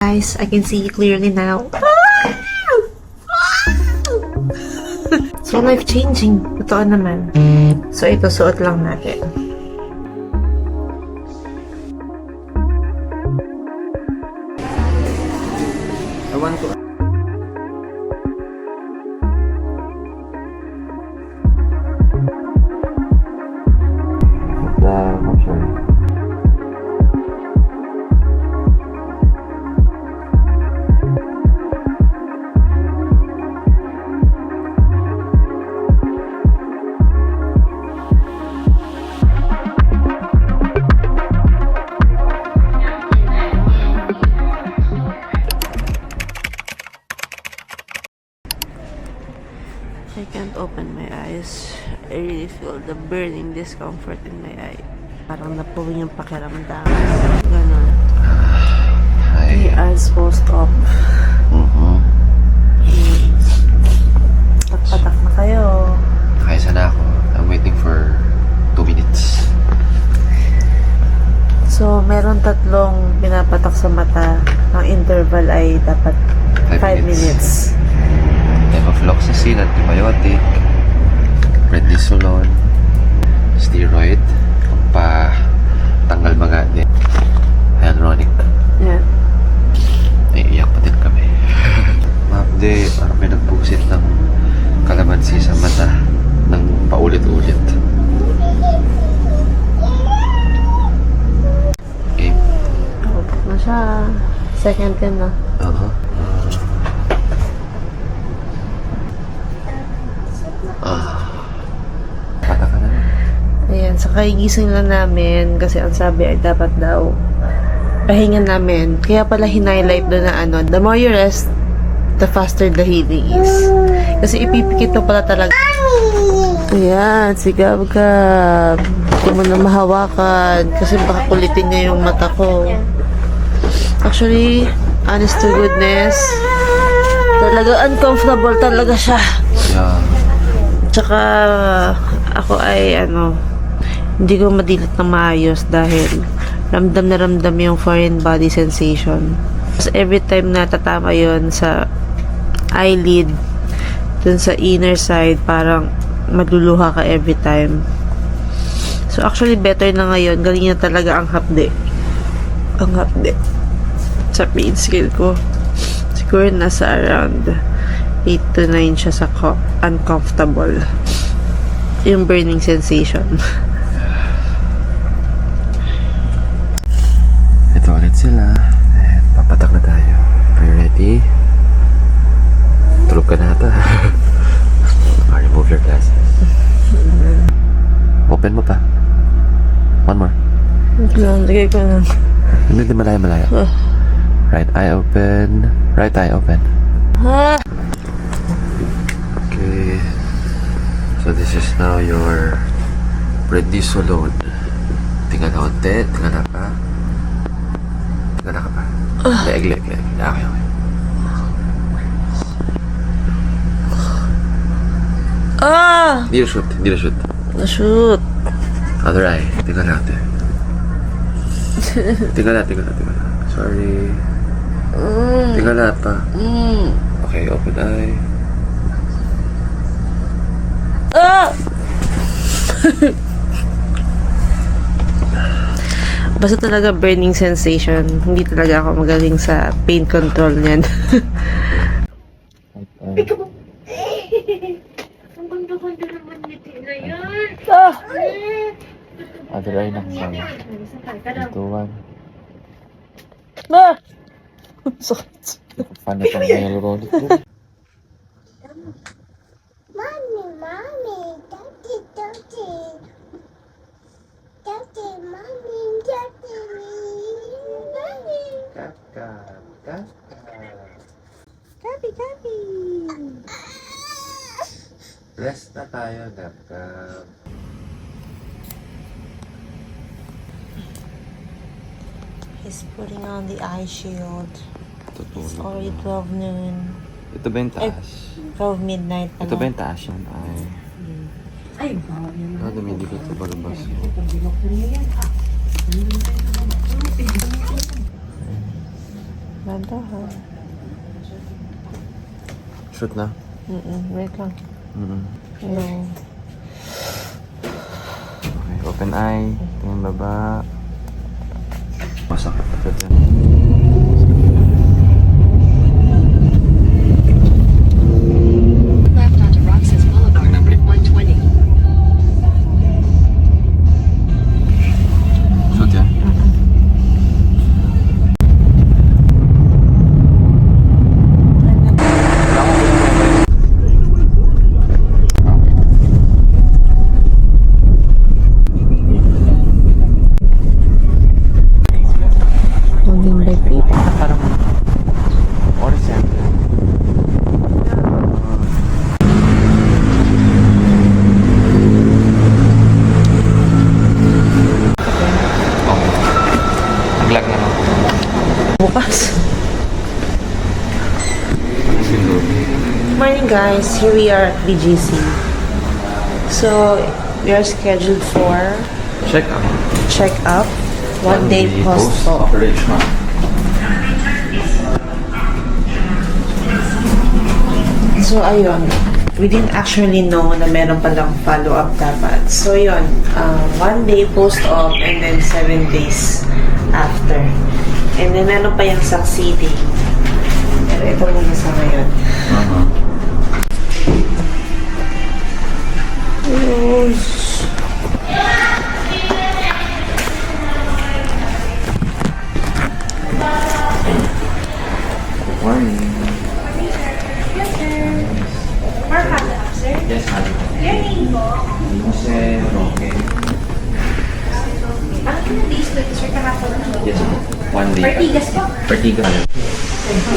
Guys, I can see you clearly now. So, life-changing. Totoo naman. So, ito, suot lang natin. I want to... I'm sorry. I can't open my eyes. I really feel the burning discomfort in my eye. Parang napuwing yung pakiramdam. Ganon. Hi. My eyes will stop. Patak na kayo. Kaysa na ako. I'm waiting for 2 minutes. So, meron tatlong pinapatak sa mata. Ang interval ay dapat 5 minutes. Levofloxacin, antibiotic, prednisolone, steroid, tanggal mga hyaluronic. Yeah. Naiiyak pa din kami. Mapde, parang may nagbusit ng kalamansi sa mata ng paulit-ulit. Okay. Kapag na siya. Second din na. Pata ka na. Ayan, sa kahigising lang namin kasi ang sabi ay dapat daw pahingan namin. Kaya pala hinighlight doon na the more you rest, the faster the healing is. Kasi ipipikit mo pala talaga. Ayan, si Gab-Gab. Hindi mo na mahawakan kasi baka kulitin niya yung mata ko. Actually, honest to goodness, talaga uncomfortable talaga siya. Yeah. Tsaka ako ay hindi ko madilat na maayos dahil ramdam na ramdam yung foreign body sensation. So every time na tatama yon sa eyelid, dun sa inner side, parang maduluha ka every time. So actually better na ngayon, galing na talaga ang hapde. Ang hapde. Sa pain scale ko, siguro nasa around 8 to 9 siya sa uncomfortable. Yung burning sensation. Ito ulit sila. And papatak na tayo. Are you ready? Tulog ka na ata. Remove your glasses. Open mo pa. One more. Lagay ko na. Hindi malaya. Right eye open. Right eye open. Okay. So this is now your prednisolone. Tingnan na konti. Tingnan na pa. Tingnan na ka pa. Leg. Okay. Hindi na shoot. Na-shoot. Other eye. Tingnan natin. Tingnan na. Sorry. Tingnan na pa. Okay, open eye. Basta talaga burning sensation. Hindi talaga ako magaling sa pain control niyan. Ang ganda-ganda naman nito na yan. Other eye na. Ito one. Sakit. Paano pang hyaluronic mo? Mommy, Daddy, Mommy. Gabi. Rest na tayo, Gab-Gab. He's putting on the eye shield. It's Tutulog already na. 12 noon. Ito ba yung taas? 12 midnight pala. Ito ba yung taas yung eye? Ay, bawal yan. Dumidikit sa balbas. Pag binok na yan, Bandahan. Shoot na. Wait lang. Mm-mm. No. Okay, open eye. Tingin baba. Masakit pa ito. Left onto Roxas Boulevard, 120. Shoot yan. Holding by people. Parang oras yan. Naglag na lang. Bukas. Morning guys, here we are at BGC. So, we are scheduled for Check up. check-up, one day post-op. Operation. So, ayun. We didn't actually know na meron palang follow-up dapat. So, yun. One day post-op and then 7 days after. And then, meron pa yung succeeding. Pero ito muna sa ngayon. Yes. Morning. Yes, ma'am. Your name po? Jose Roque. Ang days na ito, sir, kahapon. Yes, ma'am. One day. Partigas po? Partiga.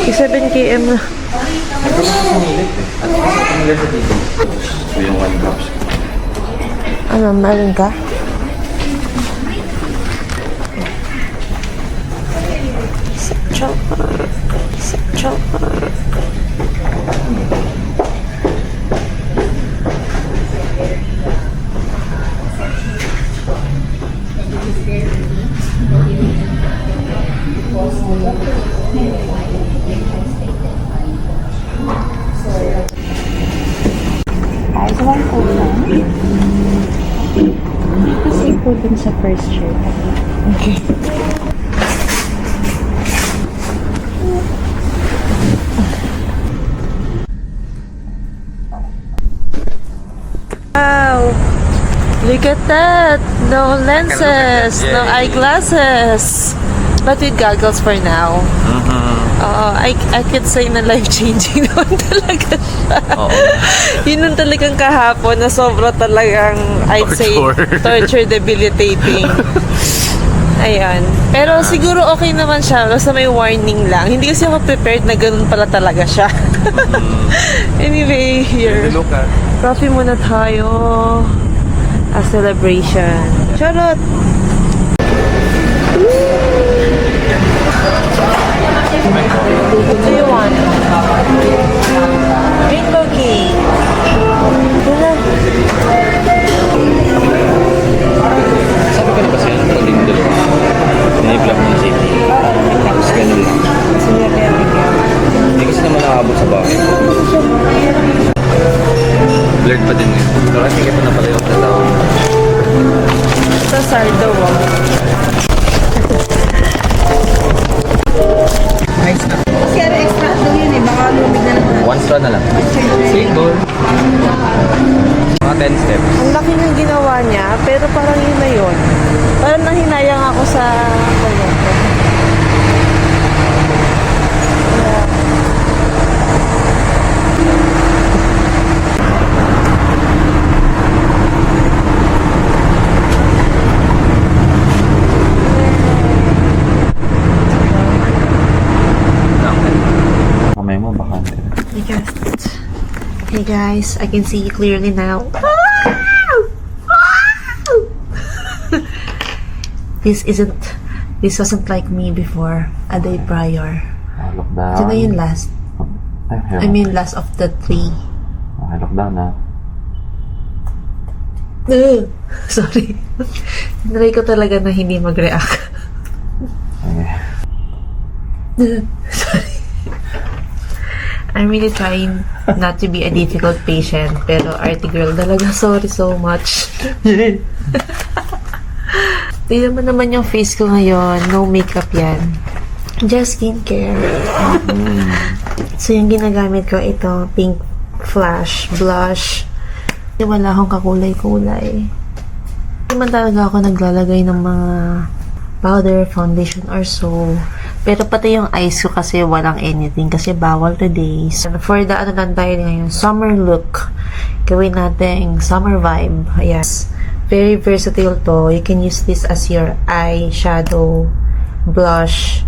7 km na. At saka pamilit sa dito. So yung 1 drops. Ano, meron ka? Sa chopper. Sa chopper. Ayos lang po lang. Kasi po dun sa first shirt. Okay. Wow! Look at that! No lenses, no eyeglasses. But with goggles for now. I could say na life-changing naman talaga siya. Oo. Yun nun talagang kahapon na sobra talagang, I'd say, torture debilitating. Ayan. Pero siguro okay naman siya. Basta may warning lang. Hindi kasi ako prepared na ganun pala talaga siya. Anyway, here. Look at. Coffee muna tayo. A celebration. Charot! What do you want? Rainbow cake. Wala. Sabi ko na ba sa'yo, pagdating dalawa, na-i-vlog mo si tapos ganun lang. Sige, kaya bigyan. Hindi kasi naman nakakabot sa bahay. Blurred pa din eh. Pero kasi kita na pala yung tatawa. Sa sardo, oh. Nice na. Kasi ano extra daw yun eh. Baka lumig na naman. One straw na lang. Single. Mga 10 steps. Ang laki ng ginawa niya, pero parang yun na yun. Parang nahinayang ako sa Mamaya mo, bakante. Hey guys, I can see you clearly now. This wasn't like me before, a day prior. Lockdown. Ito na yung last. I mean, last of the 3. Okay, lockdown na. Sorry. Try ko talaga na hindi mag-react. Okay. I'm really trying not to be a difficult patient, pero arty girl talaga, sorry so much. Tignan mo naman yung face ko ngayon, no makeup yan. Just skincare. So yung ginagamit ko, ito, pink flash blush. Wala akong kakulay-kulay. Hindi man talaga ako naglalagay ng mga powder, foundation, or so. Pero pati yung eyes ko kasi walang anything kasi bawal today. So, for the ano lang tayo ngayon, summer look. Gawin natin summer vibe. Yes. Very versatile to. You can use this as your eye shadow, blush,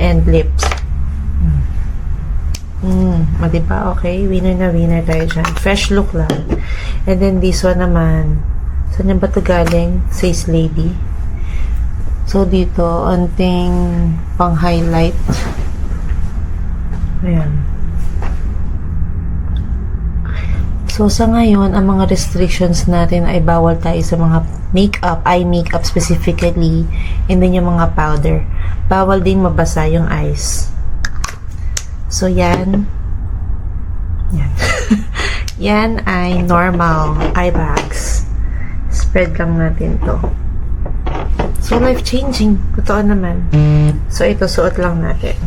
and lips. Diba? Okay. Winner na winner tayo dyan. Fresh look lang. And then this one naman. Saan yung ba ito galing? Says Lady. So, dito, onting pang-highlight. Ayan. So, sa ngayon, ang mga restrictions natin ay bawal tayo sa mga makeup, eye makeup specifically, and then yung mga powder. Bawal din mabasa yung eyes. So, yan. Yan. Yan ay normal eye bags. Spread lang natin to. So, life-changing. Totoo naman. So, ito, suot lang natin.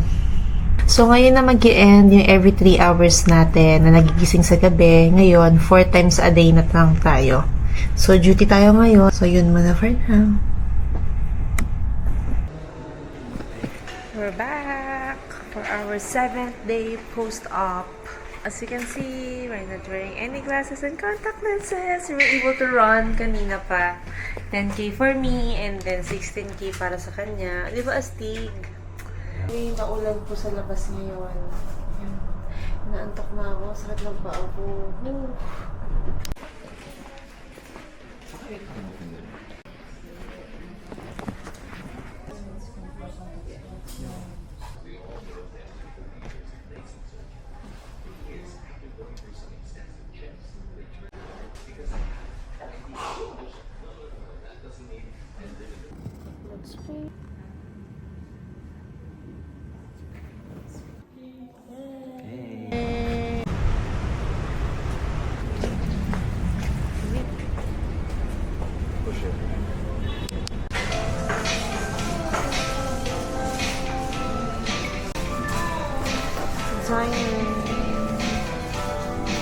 So, ngayon na mag-i-end yung every 3 hours natin na nagigising sa gabi. Ngayon, 4 times a day na lang tayo. So, duty tayo ngayon. So, yun muna for now. We're back for our 7th day post-op. As you can see, we're not wearing any glasses and contact lenses. We were able to run kanina pa. 10K for me and then 16K para sa kanya. Di ba, astig? May naulan po sa labas ngayon. Naantok na ako. Sakit lang pa ako.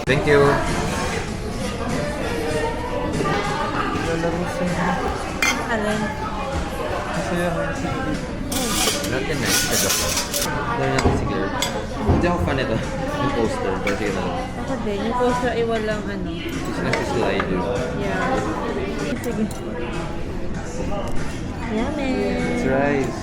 Thank you. Alin? Natin na, ito. Laro natin si Girl. Hindi ako fan ito. Yung poster, birthday na lang. Ako din. Yung poster ay walang ano. Kasi nagsislide. Yeah. Sige. Yummy! It's rice.